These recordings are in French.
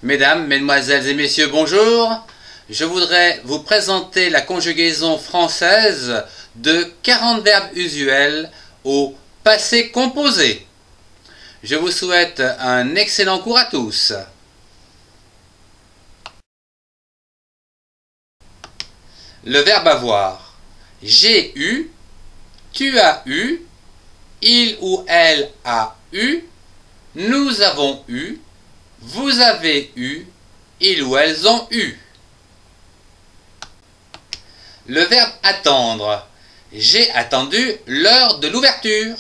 Mesdames, Mesdemoiselles et Messieurs, bonjour. Je voudrais vous présenter la conjugaison française de 40 verbes usuels au passé composé. Je vous souhaite un excellent cours à tous. Le verbe avoir. J'ai eu, tu as eu, il ou elle a eu, nous avons eu, vous avez eu, ils ou elles ont eu. Le verbe attendre. J'ai attendu l'heure de l'ouverture.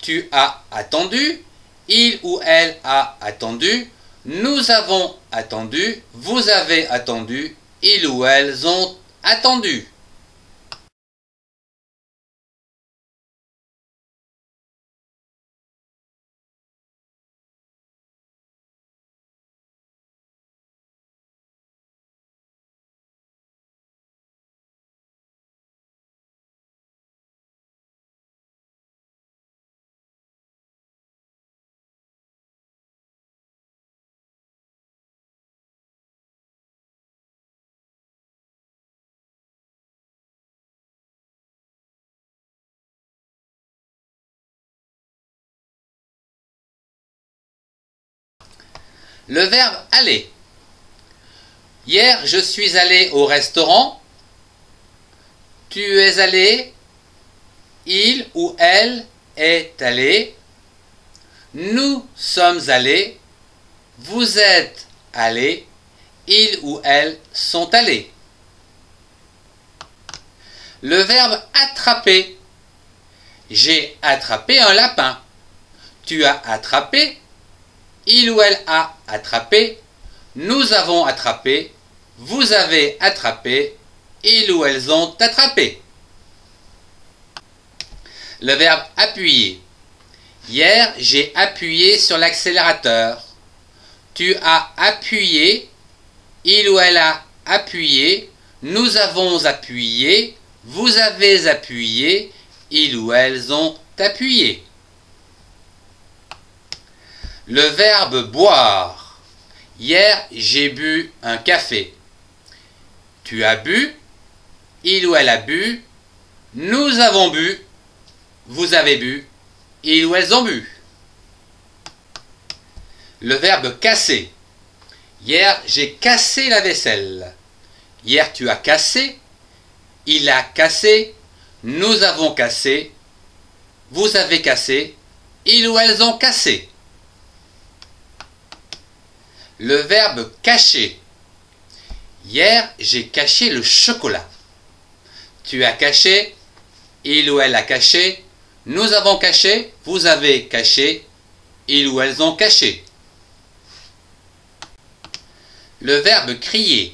Tu as attendu, il ou elle a attendu, nous avons attendu, vous avez attendu, ils ou elles ont attendu. Le verbe aller. Hier, je suis allé au restaurant. Tu es allé. Il ou elle est allé. Nous sommes allés. Vous êtes allés. Ils ou elles sont allés. Le verbe attraper. J'ai attrapé un lapin. Tu as attrapé. Il ou elle a attrapé, nous avons attrapé, vous avez attrapé, ils ou elles ont attrapé. Le verbe appuyer. Hier, j'ai appuyé sur l'accélérateur. Tu as appuyé, il ou elle a appuyé, nous avons appuyé, vous avez appuyé, ils ou elles ont appuyé. Le verbe boire. Hier, j'ai bu un café. Tu as bu, il ou elle a bu, nous avons bu, vous avez bu, ils ou elles ont bu. Le verbe casser. Hier, j'ai cassé la vaisselle. Hier, tu as cassé, il a cassé, nous avons cassé, vous avez cassé, ils ou elles ont cassé. Le verbe cacher. Hier, j'ai caché le chocolat. Tu as caché, il ou elle a caché, nous avons caché, vous avez caché, ils ou elles ont caché. Le verbe crier.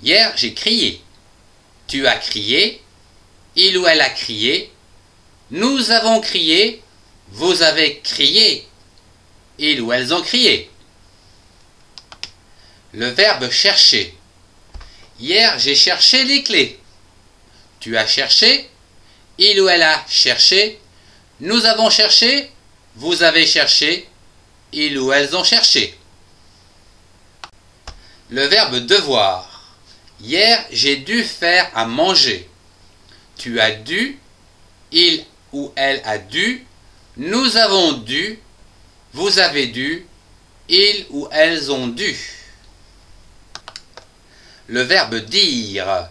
Hier, j'ai crié. Tu as crié, il ou elle a crié, nous avons crié, vous avez crié, ils ou elles ont crié. Le verbe chercher. Hier, j'ai cherché les clés. Tu as cherché, il ou elle a cherché, nous avons cherché, vous avez cherché, ils ou elles ont cherché. Le verbe devoir. Hier, j'ai dû faire à manger. Tu as dû, il ou elle a dû, nous avons dû, vous avez dû, ils ou elles ont dû. Le verbe dire.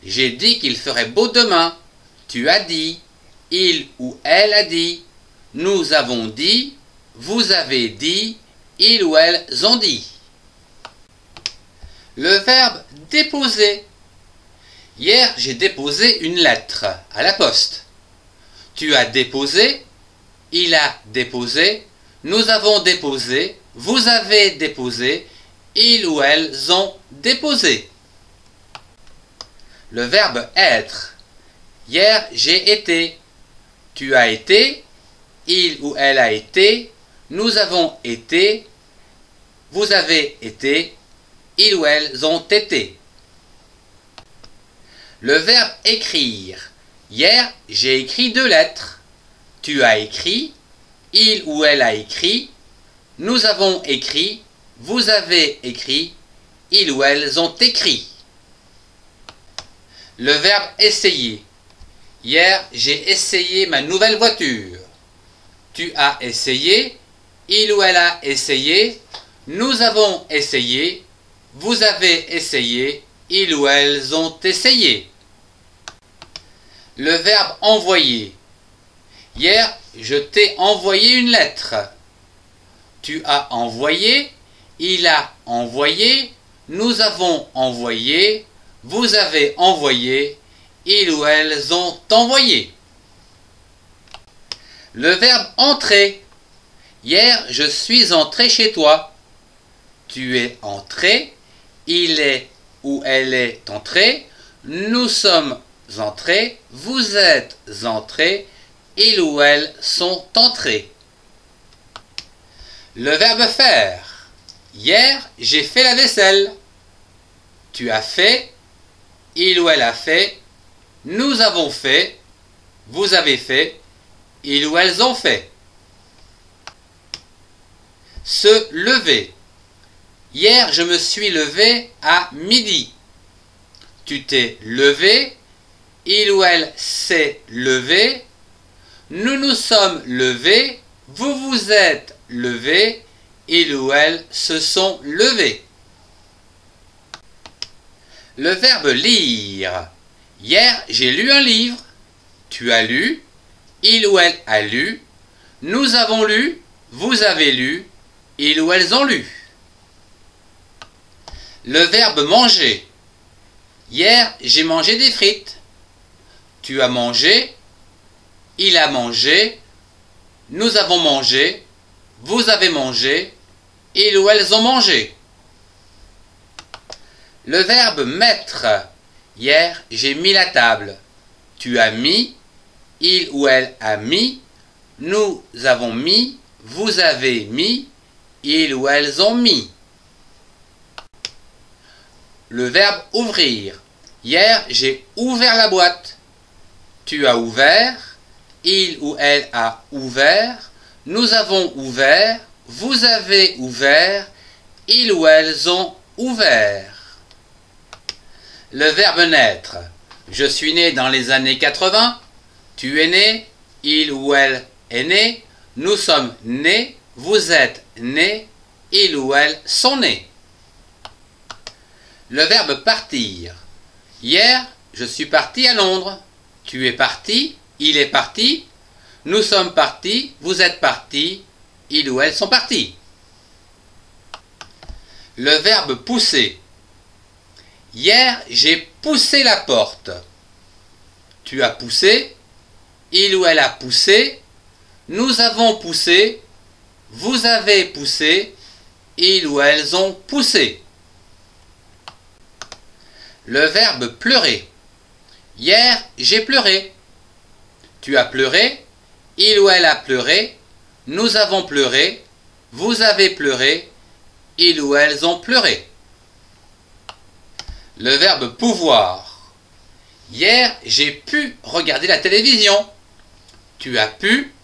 J'ai dit qu'il ferait beau demain. Tu as dit, il ou elle a dit, nous avons dit, vous avez dit, ils ou elles ont dit. Le verbe déposer. Hier, j'ai déposé une lettre à la poste. Tu as déposé, il a déposé, nous avons déposé, vous avez déposé, ils ou elles ont déposé. Le verbe être. Hier, j'ai été. Tu as été, il ou elle a été, nous avons été, vous avez été, ils ou elles ont été. Le verbe écrire. Hier, j'ai écrit 2 lettres. Tu as écrit, il ou elle a écrit, nous avons écrit, vous avez écrit, ils ou elles ont écrit. Le verbe essayer. Hier, j'ai essayé ma nouvelle voiture. Tu as essayé, il ou elle a essayé, nous avons essayé, vous avez essayé, ils ou elles ont essayé. Le verbe envoyer. Hier, je t'ai envoyé une lettre. Tu as envoyé, il a envoyé, nous avons envoyé, vous avez envoyé, ils ou elles ont envoyé. Le verbe entrer. Hier, je suis entré chez toi. Tu es entré, il est ou elle est entré, nous sommes entrés, vous êtes entrés, ils ou elles sont entrés. Le verbe faire. Hier, j'ai fait la vaisselle. Tu as fait, il ou elle a fait, nous avons fait, vous avez fait, ils ou elles ont fait. Se lever. Hier, je me suis levé à midi. Tu t'es levé, il ou elle s'est levé, nous nous sommes levés, vous vous êtes levés, il ou elles se sont levés. Le verbe lire. Hier, j'ai lu un livre. Tu as lu, il ou elle a lu, nous avons lu, vous avez lu, ils ou elles ont lu. Le verbe manger. Hier, j'ai mangé des frites. Tu as mangé, il a mangé, nous avons mangé, vous avez mangé, ils ou elles ont mangé. Le verbe mettre. Hier, j'ai mis la table. Tu as mis, il ou elle a mis, nous avons mis, vous avez mis, ils ou elles ont mis. Le verbe ouvrir. Hier, j'ai ouvert la boîte. Tu as ouvert, il ou elle a ouvert, nous avons ouvert, vous avez ouvert, ils ou elles ont ouvert. Le verbe naître. Je suis né dans les années 80, tu es né, il ou elle est né, nous sommes nés, vous êtes nés, ils ou elles sont nés. Le verbe partir. Hier, je suis parti à Londres. Tu es parti, il est parti, nous sommes partis, vous êtes partis, ils ou elles sont partis. Le verbe pousser. Hier, j'ai poussé la porte. Tu as poussé, il ou elle a poussé, nous avons poussé, vous avez poussé, ils ou elles ont poussé. Le verbe pleurer. Hier, j'ai pleuré. Tu as pleuré, il ou elle a pleuré, nous avons pleuré, vous avez pleuré, ils ou elles ont pleuré. Le verbe pouvoir. Hier, j'ai pu regarder la télévision. Tu as pu,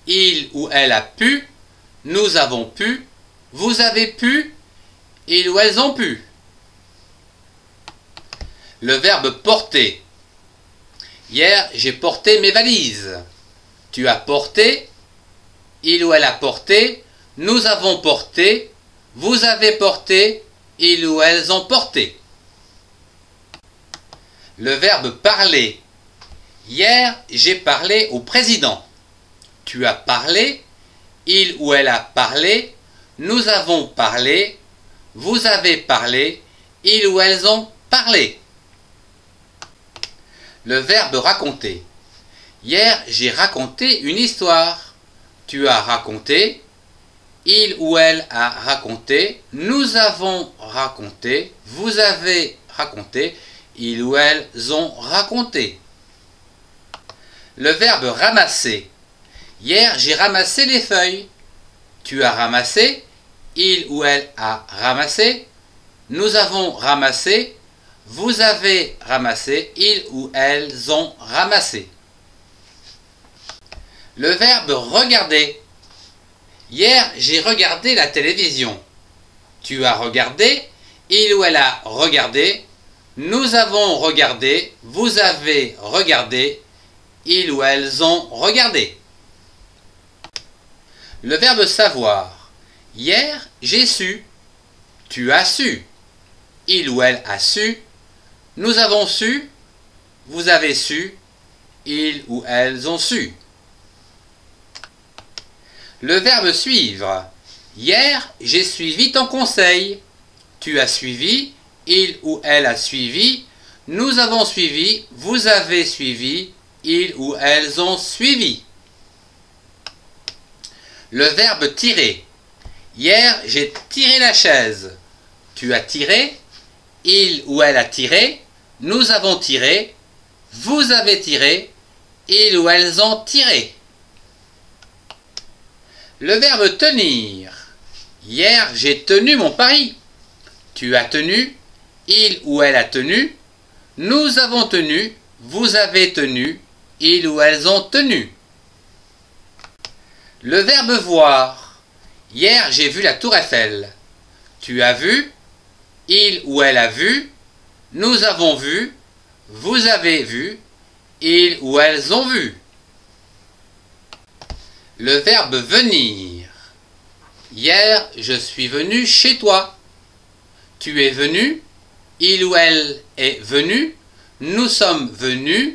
il ou elle a pu, nous avons pu, vous avez pu, ils ou elles ont pu. Le verbe porter. Hier, j'ai porté mes valises. Tu as porté, il ou elle a porté, nous avons porté, vous avez porté, ils ou elles ont porté. Le verbe parler. Hier, j'ai parlé au président. Tu as parlé, il ou elle a parlé, nous avons parlé, vous avez parlé, ils ou elles ont parlé. Le verbe raconter. Hier, j'ai raconté une histoire. Tu as raconté, il ou elle a raconté, nous avons raconté, vous avez raconté, ils ou elles ont raconté. Le verbe ramasser. Hier, j'ai ramassé les feuilles. Tu as ramassé, il ou elle a ramassé, nous avons ramassé, vous avez ramassé, ils ou elles ont ramassé. Le verbe regarder. Hier, j'ai regardé la télévision. Tu as regardé, il ou elle a regardé, nous avons regardé, vous avez regardé, ils ou elles ont regardé. Le verbe savoir. Hier, j'ai su. Tu as su. Il ou elle a su. Nous avons su. Vous avez su. Ils ou elles ont su. Le verbe suivre. Hier, j'ai suivi ton conseil. Tu as suivi. Il ou elle a suivi. Nous avons suivi. Vous avez suivi. Ils ou elles ont suivi. Le verbe tirer. Hier, j'ai tiré la chaise. Tu as tiré. Il ou elle a tiré. Nous avons tiré. Vous avez tiré. Ils ou elles ont tiré. Le verbe tenir. Hier, j'ai tenu mon pari. Tu as tenu. Il ou elle a tenu. Nous avons tenu. Vous avez tenu. Ils ou elles ont tenu. Le verbe voir. Hier, j'ai vu la tour Eiffel. Tu as vu. Il ou elle a vu. Nous avons vu. Vous avez vu. Ils ou elles ont vu. Le verbe venir. Hier, je suis venu chez toi. Tu es venu. Il ou elle est venu. Nous sommes venus.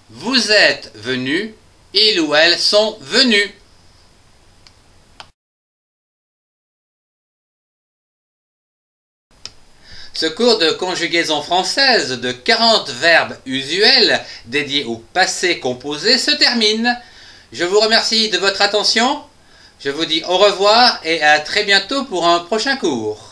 Vous êtes venus. Ils ou elles sont venus. Ce cours de conjugaison française de 40 verbes usuels dédiés au passé composé se termine. Je vous remercie de votre attention. Je vous dis au revoir et à très bientôt pour un prochain cours.